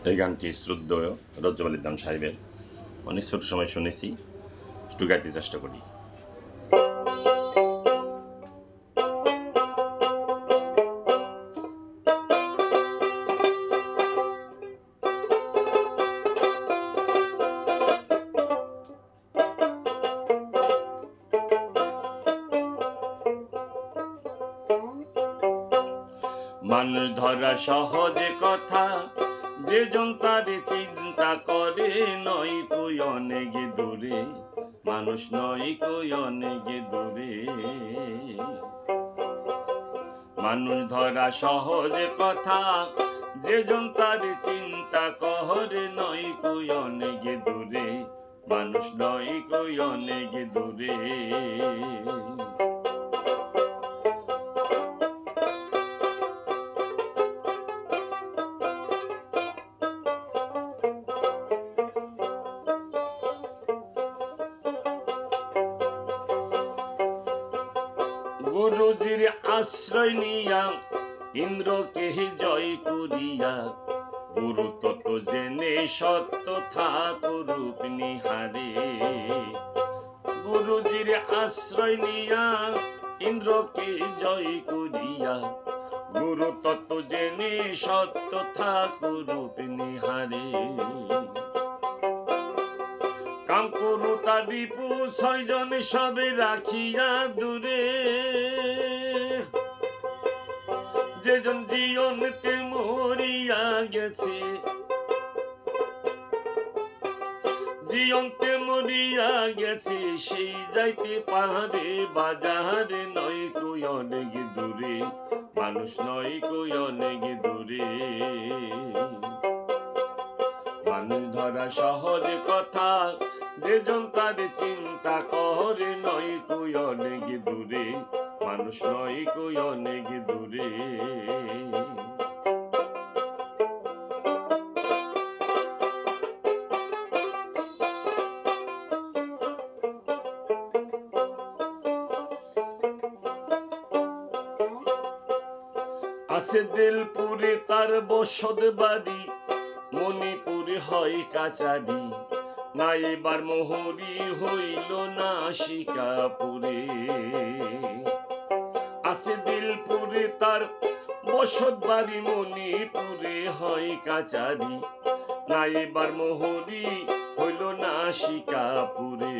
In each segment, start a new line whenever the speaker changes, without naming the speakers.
এই গানটি শ্রদ্ধেয় রজ্জব আলী দান সাহেবের। অনেক ছোট সময় শুনেছি, একটু গাইতে চেষ্টা করি। মানুষ ধরা সহজে কথা, যে জন তার চিন্তা করে, নয় কই অনেক দূরে, মানুষ নয় কই অনেক দূরে। মানুষ ধরা সহজে কথা, যে জন তার চিন্তা করে, নয় কই অনেক দূরে, মানুষ নয় কই অনেক দূরে। গুরুজির আশ্রয় নিয়া ইন্দ্রকে জয় করিয়া, গুরু তত্ত্ব জেনে সত্য ঠাকুর রূপ নিহারে। গুরুজির আশ্রয় নিয়া ইন্দ্রকে জয় করিয়া, গুরু তত্ত্ব জেনে সত্য ঠাকুর রূপ নিহারে। কাম করু তার রিপু ছয়জন সবে রাখিয়া দূরে, যেজন জীবনকে মরিয়া গেছে, জীবনকে মরিয়া গেছে, সেই যাইতে পাহাড়ে বাজারে, নয় কই অনেক দূরে, মানুষ নয় কই অনেক দূরে। মানুষ ধরা সহজ কথা, যে জন তার চিন্তা করে, নয় কই অনেক দূরে, মানুষ নয় কই অনেক দূরে। আছে দিলপুরে তার বসত বাড়ি, মণিপুরে হয় কাচারি, নাইবার মোহরি হইল না শিকাপুরে। আছে দিলপুরে তার বসত বাড়ি, মণিপুরে হয় কাচারি, নাইবার মোহরি হইল না শিকাপুরে।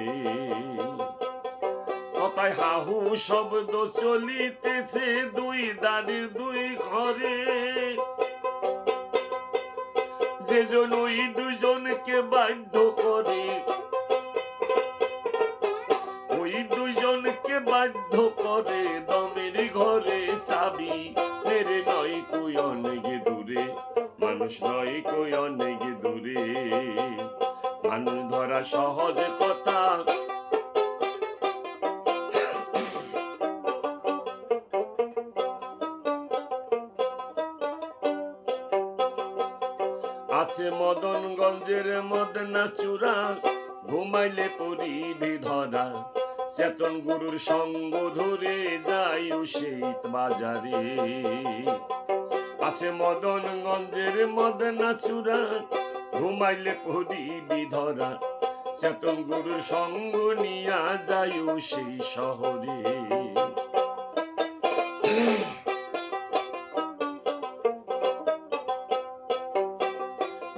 কথায় হাহু শব্দ চলিতেছে, দুই দাঁড়ির দুই ঘরে, যেজন ওই দুজনকে বাধ্য করে, ওই দুজনকে বাধ্য করে, দমের ঘরে চাবি মেরে, নয় কই অনেক দূরে, মানুষ নয় কই অনেক দূরে। মানুষ ধরা সহজ কথা, আছে মদনগঞ্জের মদনা চূড়া, ঘুমাইলে পরিবি ধরা, চেতন গুরুর সঙ্গ ধরে যাই শীত বাজারে। আছে মদনগঞ্জের মদনা চূড়া, ঘুমাইলে পরিবি ধরা, চেতন গুরুর সঙ্গ নিয়া যাই সেই শহরে।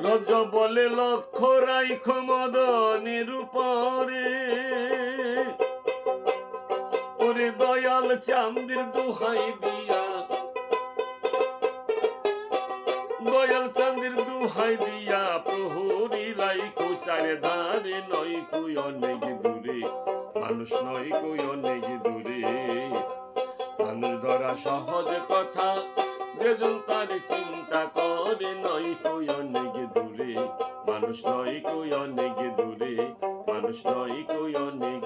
রজ বলে লক্ষ্য রাইখ মদনের উপরে, ওরে দয়াল চাঁদের দোহাই দিয়া, দয়াল চাঁদের দোহাই দিয়া, প্রহরী রাইখো চারে ধারে, নয় কই অনেক দূরে, মানুষ নয় কই অনেক দূরে। মানুষ ধরা সহজ কথা, যেজন তার চিন্তা করে, নয় কই অনেক দূরে, মানুষ নয় কই অনেক দূরে, মানুষ নয় কই অনেক